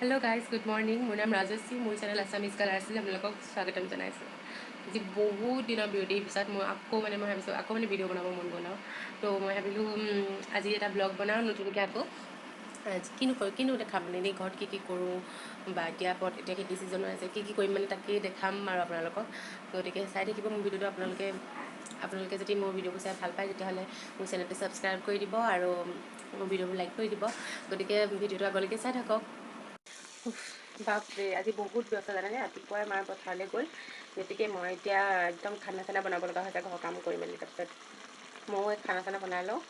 Hello' guys, good morning. মোৰ নাম ৰাজশ্ৰী। মোৰ চেনেল আছামিজ কালাৰ্ছলৈ আপোনালোকক স্বাগতম জনাইছোঁ। আজি বহুত দিনৰ বিৰতিৰ পিছত মই ভাবিছোঁ আকৌ ভিডিঅ' বনাব মন বনাওঁ। তো মই ভাবিলোঁ আজি এটা ব্লগ বনাওঁ নতুনকৈ আকৌ। কিনো দেখাম মানে এনেই ঘৰত কি কৰোঁ বা এতিয়া খেতি ছিজনো আছে, কি কৰিম মানে তাকেই দেখাম আৰু আপোনালোকক। গতিকে চাই থাকিব মোৰ ভিডিঅ'টো। আপোনালোকে যদি মোৰ ভিডিঅ'বোৰ চাই ভাল পায় তেতিয়াহ'লে মোৰ চেনেলটো ছাবস্ক্ৰাইব কৰি দিব আৰু মোৰ ভিডিঅ'বোৰ লাইক কৰি দিব। গতিকে ভিডিঅ'টো আগলৈকে চাই থাকক। বাপৰে, আজি বহুত ব্যস্ত জানানে। ৰাতিপুৱাই মায়ে পথাৰলৈ গ'ল, গতিকে মই এতিয়া একদম খানা বনাব লগা হৈছে ঘৰৰ কাম কৰি মেলি। তাৰপিছত ময়ো খানা বনাই লওঁ।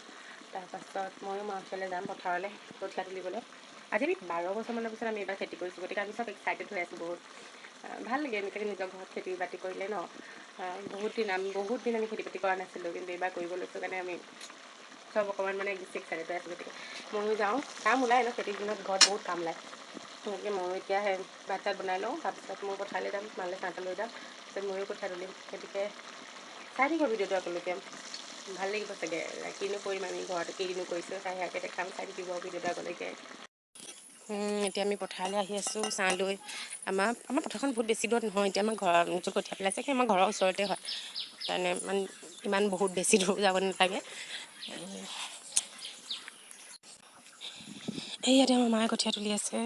তাৰপাছত ময়ো মাৰ ওচৰলৈ যাম পথাৰলৈ কঠীয়া তুলিবলৈ। আজি আমি 12 বছৰমানৰ পিছত আমি এইবাৰ খেতি কৰিছোঁ, গতিকে আমি চব এক্সাইটেড হৈ আছোঁ বহুত। ভাল লাগে এনেকৈ নিজৰ ঘৰত খেতি বাতি কৰিলে ন। বহুত দিন আমি খেতি বাতি কৰা নাছিলোঁ, কিন্তু এইবাৰ কৰিব লৈছোঁ কাৰণে আমি চব অকণমান মানে বেছি এক্সাইটেড হৈ আছোঁ। গতিকে ময়ো যাওঁ। কাম ওলাই ন খেতিৰ দিনত, ঘৰত বহুত কাম ওলায়। গতিকে ময়ো এতিয়া ভাত চাত বনাই লওঁ। তাৰপিছত মই পথাৰলৈ যাম, মালৈ চাহ লৈ যাম। তাৰপিছত ময়ো কঠীয়া তুলিম। গতিকে চাই থাকিব ভিডিঅ'টো আপোনালোকে, ভাল লাগিব চাগে। কিনো কৰিম আমি ঘৰত, কিনো কৰিছোঁ সেয়াকে দেখাম, চাই থাকিব ভিডিঅ'টো আগলৈকে। এতিয়া আমি পথাৰলৈ আহি আছোঁ ছাঁ লৈ। আমাৰ পথাৰখন বহুত বেছি দূৰত নহয়। এতিয়া আমাৰ ঘৰৰ য'ত কঠীয়া পেলাইছে সেই আমাৰ ঘৰৰ ওচৰতে হয়, সেইকাৰণে ইমান বহুত বেছি দূৰ যাব নালাগে। ইয়াতে আমাৰ মায়ে কঠীয়া তুলি আছে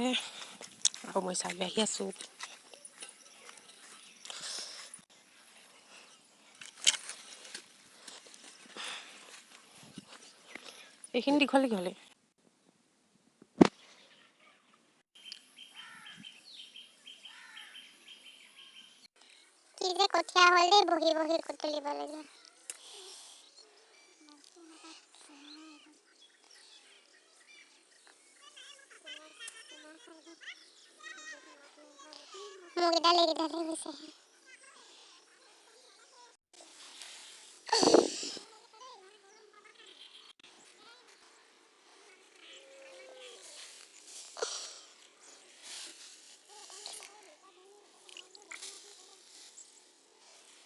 আৰু মই ছাঁ লৈ আহি আছোঁ। এইখিনি দীঘলে কি যে কঠীয়া হ'ল দেই, বহি তুলিব লাগে। মুগডাল এইকেইডালহে হৈছে।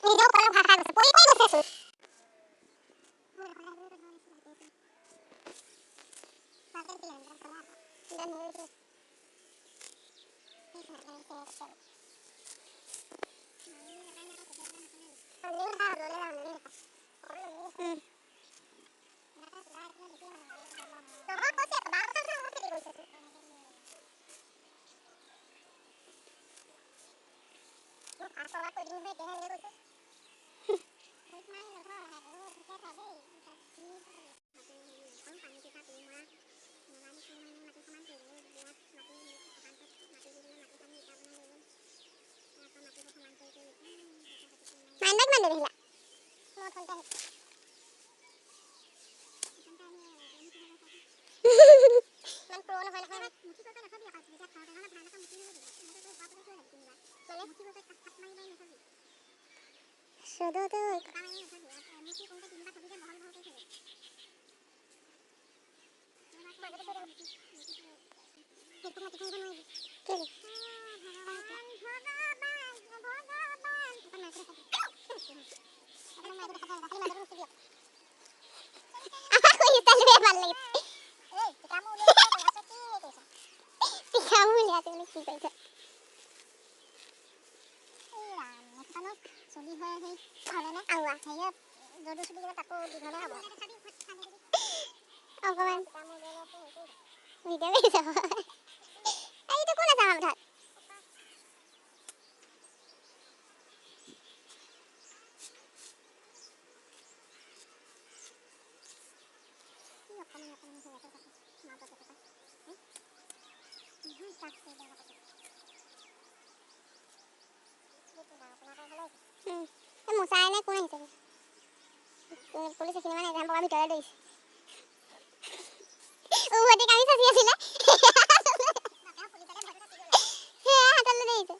নিজেও কলম ভাষা গৈছে, পৰি গৈছে। মচাই নে কোন আহিছে? পুলিচ এইখিনি মানে এক্সাম পঢ়াৰ ভিতৰতে দিছে। উভতি কামি চাচি আছিলে। হাতলৈ দিছে।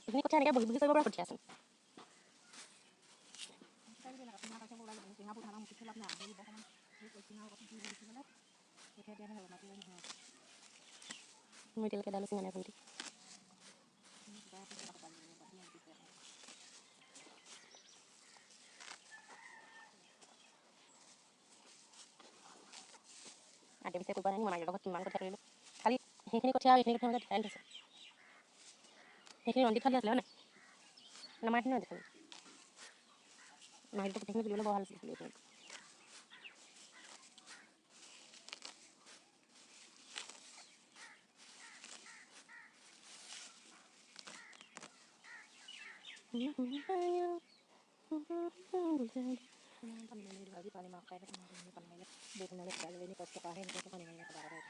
এইখিনি কঠীয়া এনেকৈ বহি কৰিব পৰা কঠীয়া আছে। মই এতিয়ালৈকে ডালো চিঙা নাই ভণ্টি। আগে পিছে কৰিব নাই মই মাইৰ লগত কিমান কঠীয়া তুলিলোঁ খালি সেইখিনি কঠীয়া আৰু এইখিনি কঠীয়া মাজত ডিফাৰেণ্ট হৈছে সেইখিনি ৰঞ্জিত খালি আছিলে হয় নাই নামাৰখিনি ৰঞ্জিত খালি মাহিৰটো গোটেইখিনি তুলিবলৈ বৰ ভাল আছিলে এইখিনি পানী মাছ খাই পানী মাৰিলে বৰষুণলৈ গাজনি কষ্ট কৰা সেই এনেকৈ পানী মাৰিলে সদায়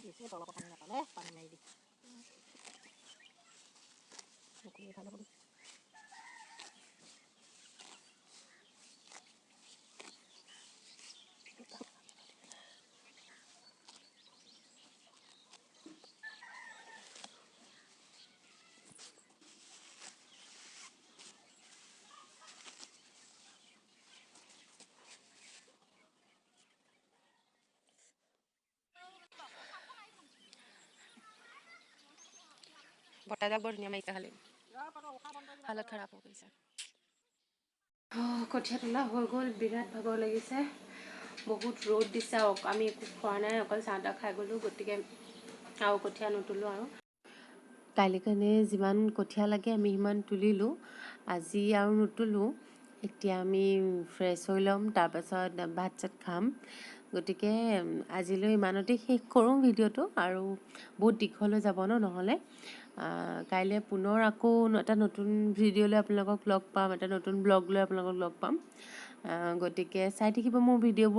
দিছে তলৰ পানী নাপালে পানী মাৰি দি মুকলি ভাল হ'ব বতাহজাক বৰ ধুনীয়া মাৰিছে খালি হালত খাৰাপ হৈ গৈছে কঠীয়া তোলা হৈ গ'ল বিৰাট ভাগৰ লাগিছে বহুত ৰ'দ দিছে আমি একো খোৱা নাই অকল চাহ তাহ খাই গ'লোঁ গতিকে আৰু কঠীয়া নুতুলোঁ আৰু কাইলৈ কাৰণে যিমান কঠীয়া লাগে আমি সিমান তুলিলোঁ আজি আৰু নুতুলোঁ এতিয়া আমি ফ্ৰেছ হৈ ল'ম তাৰপাছত ভাত চাত খাম গতিকে আজিলৈ ইমানতে শেষ কৰোঁ ভিডিঅ'টো আৰু বহুত দীঘল হৈ যাব নহ'লে কাইলৈ পুনৰ আকৌ এটা নতুন ভিডিঅ' লৈ আপোনালোকক লগ পাম এটা নতুন ব্লগ লৈ আপোনালোকক লগ পাম গতিকে চাই থাকিব মোৰ ভিডিঅ'বোৰ